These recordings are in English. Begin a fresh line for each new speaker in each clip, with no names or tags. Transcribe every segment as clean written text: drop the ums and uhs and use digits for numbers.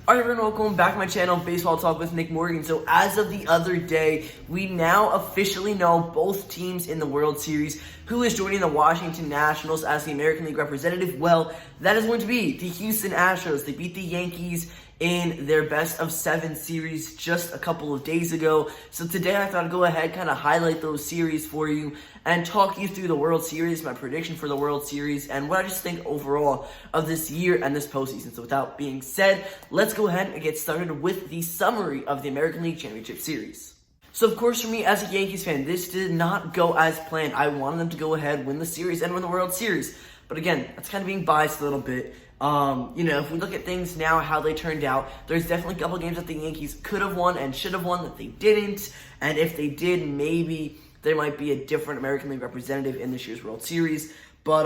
Alright everyone, welcome back to my channel, Baseball Talk with Nick Morgan. So as of the other day, we now officially know both teams in the World Series. Who is joining the Washington Nationals as the American League representative? Well, that is going to be the Houston Astros. They beat the Yankees in their best-of-7 series just a couple of days ago. So today I thought I'd go ahead, kind of highlight those series for you and talk you through the World Series, my prediction for the World Series, and what I just think overall of this year and this postseason. So without being said, let's go ahead and get started with the summary of the American League Championship Series. So, of course, for me, as a Yankees fan, this did not go as planned. I wanted them to go ahead, win the series, and win the World Series. But again, that's kind of being biased a little bit. If we look at things now, how they turned out, there's definitely a couple games that the Yankees could have won and should have won that they didn't. And if they did, maybe there might be a different American League representative in this year's World Series. But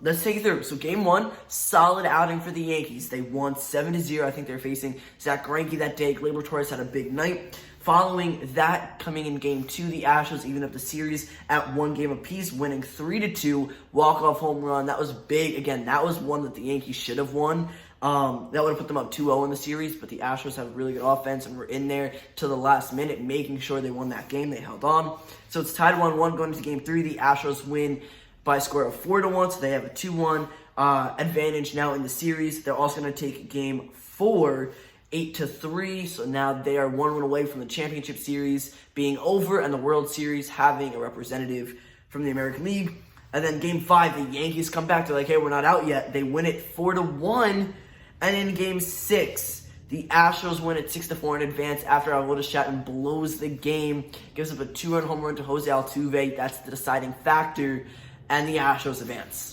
let's take it through. So game one, solid outing for the Yankees. They won 7-0. I think they're facing Zach Greinke that day. Gleyber Torres had a big night. Following that, coming in game two, the Astros even up the series at 1 game apiece, winning 3-2, walk-off home run. That was big. Again, that was one that the Yankees should have won. That would have put them up 2-0 in the series, but the Astros have a really good offense and were in there to the last minute, making sure they won that game. They held on. So it's tied 1-1 going into game three. The Astros win by a score of 4-1, so they have a 2-1 advantage now in the series. They're also going to take game four 8-3, so now they are 1 win away from the championship series being over and the World Series having a representative from the American League. And then game 5, the Yankees come back. They're like, hey, we're not out yet. They win it 4-1. And in game 6, the Astros win it 6-4 in advance after Aroldis Chapman blows the game, gives up a 2-run home run to Jose Altuve. That's the deciding factor, and the Astros advance.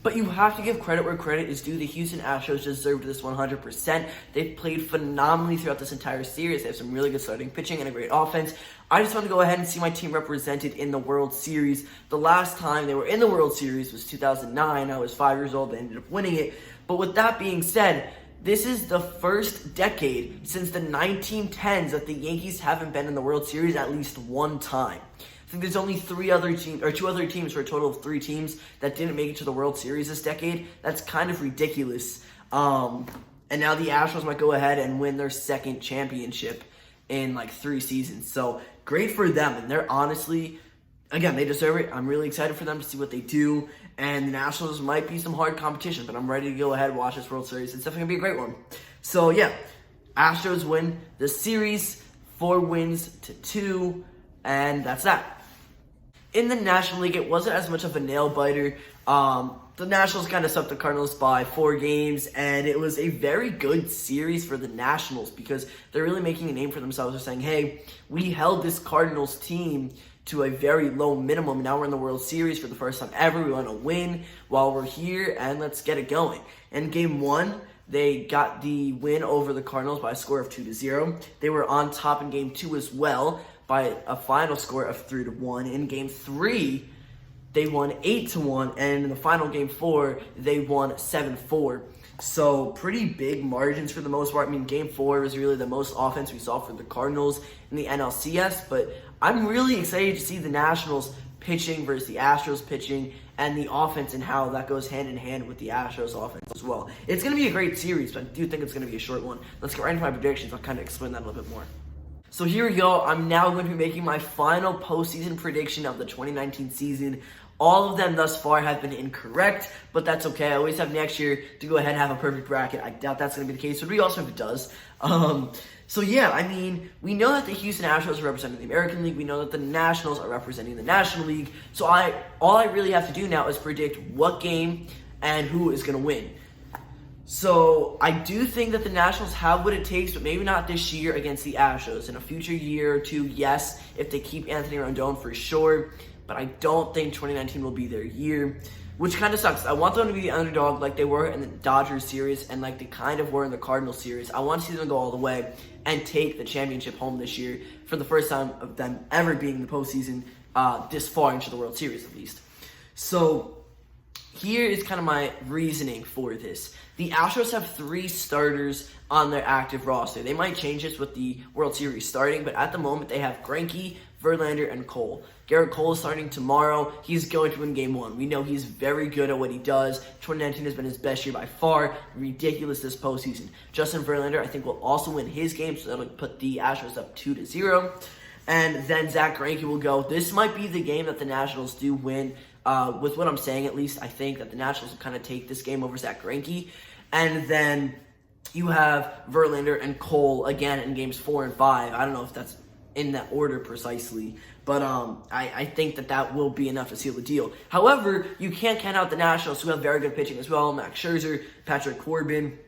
But you have to give credit where credit is due. The Houston Astros deserved this 100%. They've played phenomenally throughout this entire series. They have some really good starting pitching and a great offense. I just want to go ahead and see my team represented in the World Series. The last time they were in the World Series was 2009. I was 5 years old. They ended up winning it. But with that being said, this is the first decade since the 1910s that the Yankees haven't been in the World Series at least one time. I think there's only 2 other teams for a total of 3 teams that didn't make it to the World Series this decade. That's kind of ridiculous. And now the Astros might go ahead and win their second championship in like 3 seasons. So great for them. And they're honestly, again, they deserve it. I'm really excited for them to see what they do. And the Nationals might be some hard competition, but I'm ready to go ahead and watch this World Series. It's definitely going to be a great one. So yeah, Astros win the series 4-2, and that's that. In the National League, it wasn't as much of a nail-biter. The Nationals kind of swept the Cardinals by 4 games, and it was a very good series for the Nationals because they're really making a name for themselves. They're saying, hey, we held this Cardinals team to a very low minimum. Now we're in the World Series for the first time ever. We want to win while we're here, and let's get it going. In Game 1, they got the win over the Cardinals by a score of 2-0. They were on top in Game 2 as well, by a final score of 3-1. In Game 3, they won 8-1, and in the final Game 4, they won 7-4. So pretty big margins for the most part. I mean, Game 4 was really the most offense we saw for the Cardinals in the NLCS, but I'm really excited to see the Nationals pitching versus the Astros pitching and the offense and how that goes hand in hand with the Astros offense as well. It's going to be a great series, but I do think it's going to be a short one. Let's get right into my predictions. I'll kind of explain that a little bit more. So here we go. I'm now going to be making my final postseason prediction of the 2019 season. All of them thus far have been incorrect, but that's okay. I always have next year to go ahead and have a perfect bracket. I doubt that's going to be the case, but we also if it does. So yeah, I mean, we know that the Houston Astros are representing the American League. We know that the Nationals are representing the National League. So all I really have to do now is predict what game and who is going to win. So I do think that the Nationals have what it takes, but maybe not this year against the Astros. In a future year or two, yes, if they keep Anthony Rendon for sure. But I don't think 2019 will be their year, which kind of sucks. I want them to be the underdog like they were in the Dodgers series and like they kind of were in the Cardinals series. I want to see them go all the way and take the championship home this year for the first time of them ever being in the postseason this far into the World Series at least. So here is kind of my reasoning for this. The Astros have 3 starters on their active roster. They might change this with the World Series starting, but at the moment they have Greinke, Verlander, and Cole. Garrett Cole is starting tomorrow. He's going to win Game 1. We know he's very good at what he does. 2019 has been his best year by far. Ridiculous this postseason. Justin Verlander, I think, will also win his game, so that'll put the Astros up 2-0. And then Zach Greinke will go. This might be the game that the Nationals do win. With what I'm saying, at least, I think that the Nationals will kind of take this game over Zach Greinke. And then you have Verlander and Cole again in games 4 and 5. I don't know if that's in that order precisely, but I think that will be enough to seal the deal. However, you can't count out the Nationals, who have very good pitching as well. Max Scherzer, Patrick Corbin,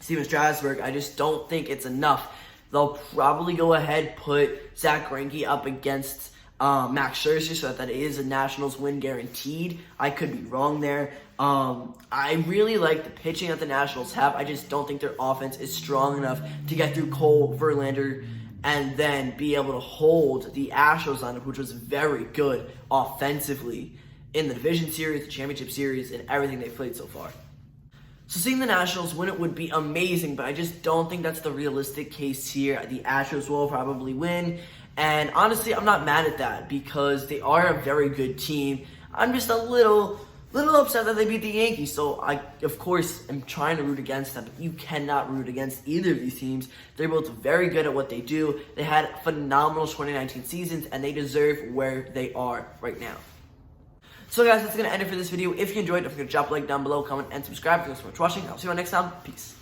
Steven Strasburg. I just don't think it's enough. They'll probably go ahead, put Zach Greinke up against Max Scherzer so that it is a Nationals win guaranteed. I could be wrong there. I really like the pitching that the Nationals have. I just don't think their offense is strong enough to get through Cole, Verlander, and then be able to hold the Astros lineup, which was very good offensively in the division series, the championship series, and everything they've played so far. So seeing the Nationals win it would be amazing, but I just don't think that's the realistic case here. The Astros will probably win, and honestly, I'm not mad at that because they are a very good team. I'm just a little upset that they beat the Yankees, so I, of course, am trying to root against them, but you cannot root against either of these teams. They're both very good at what they do. They had phenomenal 2019 seasons, and they deserve where they are right now. So guys, that's going to end it for this video. If you enjoyed, don't forget to drop a like down below, comment, and subscribe. Thanks so much for watching. I'll see you all next time. Peace.